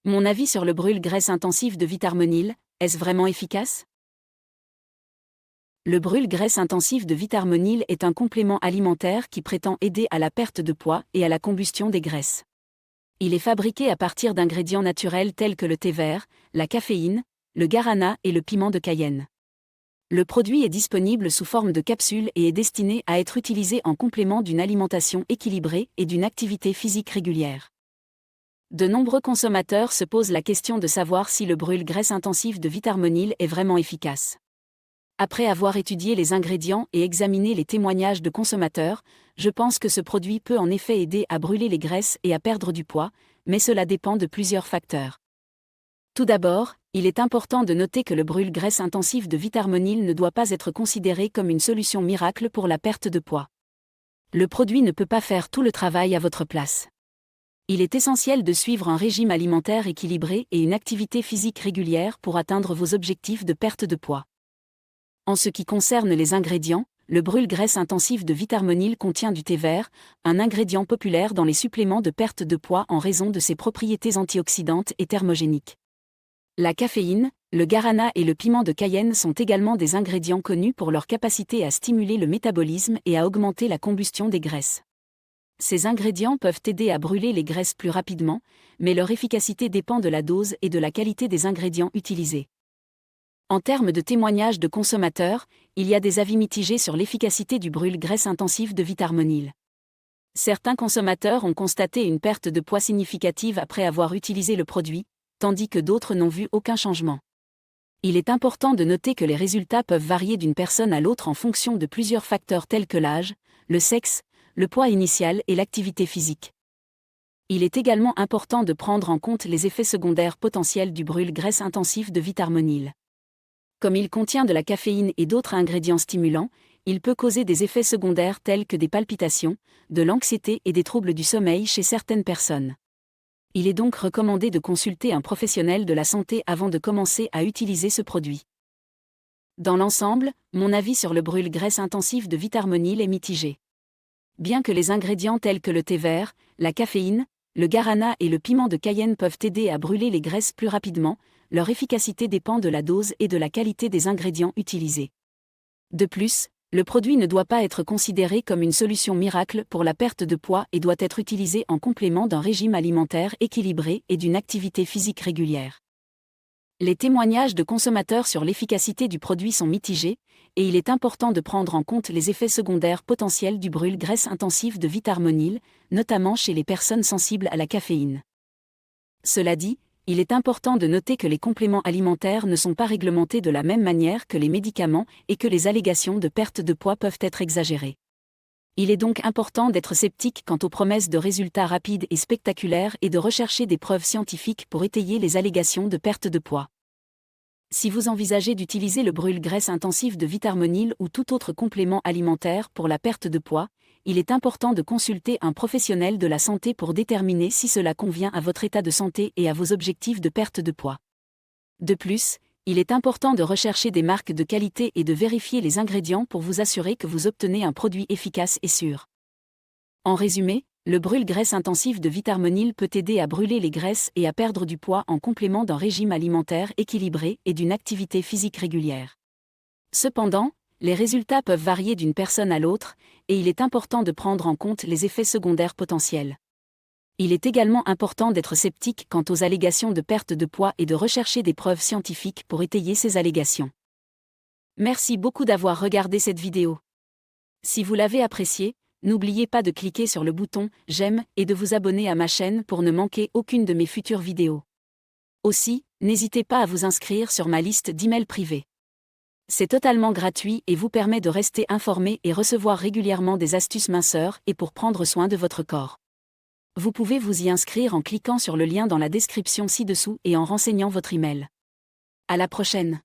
Mon avis sur le brûle-graisse intensif de Vitarmenil, est-ce vraiment efficace? Le brûle-graisse intensif de Vitarmenil est un complément alimentaire qui prétend aider à la perte de poids et à la combustion des graisses. Il est fabriqué à partir d'ingrédients naturels tels que le thé vert, la caféine, le guarana et le piment de Cayenne. Le produit est disponible sous forme de capsules et est destiné à être utilisé en complément d'une alimentation équilibrée et d'une activité physique régulière. De nombreux consommateurs se posent la question de savoir si le brûle-graisse intensif de Vitarmenil est vraiment efficace. Après avoir étudié les ingrédients et examiné les témoignages de consommateurs, je pense que ce produit peut en effet aider à brûler les graisses et à perdre du poids, mais cela dépend de plusieurs facteurs. Tout d'abord, il est important de noter que le brûle-graisse intensif de Vitarmenil ne doit pas être considéré comme une solution miracle pour la perte de poids. Le produit ne peut pas faire tout le travail à votre place. Il est essentiel de suivre un régime alimentaire équilibré et une activité physique régulière pour atteindre vos objectifs de perte de poids. En ce qui concerne les ingrédients, le brûle-graisse intensif de Vitarmenil contient du thé vert, un ingrédient populaire dans les suppléments de perte de poids en raison de ses propriétés antioxydantes et thermogéniques. La caféine, le guarana et le piment de Cayenne sont également des ingrédients connus pour leur capacité à stimuler le métabolisme et à augmenter la combustion des graisses. Ces ingrédients peuvent aider à brûler les graisses plus rapidement, mais leur efficacité dépend de la dose et de la qualité des ingrédients utilisés. En termes de témoignages de consommateurs, il y a des avis mitigés sur l'efficacité du brûle-graisse intensif de Vitarmenil. Certains consommateurs ont constaté une perte de poids significative après avoir utilisé le produit, tandis que d'autres n'ont vu aucun changement. Il est important de noter que les résultats peuvent varier d'une personne à l'autre en fonction de plusieurs facteurs tels que l'âge, le sexe, le poids initial et l'activité physique. Il est également important de prendre en compte les effets secondaires potentiels du brûle-graisse intensif de Vitarmenil. Comme il contient de la caféine et d'autres ingrédients stimulants, il peut causer des effets secondaires tels que des palpitations, de l'anxiété et des troubles du sommeil chez certaines personnes. Il est donc recommandé de consulter un professionnel de la santé avant de commencer à utiliser ce produit. Dans l'ensemble, mon avis sur le brûle-graisse intensif de Vitarmenil est mitigé. Bien que les ingrédients tels que le thé vert, la caféine, le guarana et le piment de Cayenne peuvent aider à brûler les graisses plus rapidement, leur efficacité dépend de la dose et de la qualité des ingrédients utilisés. De plus, le produit ne doit pas être considéré comme une solution miracle pour la perte de poids et doit être utilisé en complément d'un régime alimentaire équilibré et d'une activité physique régulière. Les témoignages de consommateurs sur l'efficacité du produit sont mitigés, et il est important de prendre en compte les effets secondaires potentiels du brûle-graisse intensif de Vitarmenil, notamment chez les personnes sensibles à la caféine. Cela dit, il est important de noter que les compléments alimentaires ne sont pas réglementés de la même manière que les médicaments et que les allégations de perte de poids peuvent être exagérées. Il est donc important d'être sceptique quant aux promesses de résultats rapides et spectaculaires et de rechercher des preuves scientifiques pour étayer les allégations de perte de poids. Si vous envisagez d'utiliser le brûle-graisse intensif de Vitarmenil ou tout autre complément alimentaire pour la perte de poids, il est important de consulter un professionnel de la santé pour déterminer si cela convient à votre état de santé et à vos objectifs de perte de poids. De plus, il est important de rechercher des marques de qualité et de vérifier les ingrédients pour vous assurer que vous obtenez un produit efficace et sûr. En résumé, le brûle-graisse intensif de Vitarmenil peut aider à brûler les graisses et à perdre du poids en complément d'un régime alimentaire équilibré et d'une activité physique régulière. Cependant, les résultats peuvent varier d'une personne à l'autre, et il est important de prendre en compte les effets secondaires potentiels. Il est également important d'être sceptique quant aux allégations de perte de poids et de rechercher des preuves scientifiques pour étayer ces allégations. Merci beaucoup d'avoir regardé cette vidéo. Si vous l'avez appréciée, n'oubliez pas de cliquer sur le bouton « J'aime » et de vous abonner à ma chaîne pour ne manquer aucune de mes futures vidéos. Aussi, n'hésitez pas à vous inscrire sur ma liste d'emails privés. C'est totalement gratuit et vous permet de rester informé et recevoir régulièrement des astuces minceurs et pour prendre soin de votre corps. Vous pouvez vous y inscrire en cliquant sur le lien dans la description ci-dessous et en renseignant votre email. À la prochaine.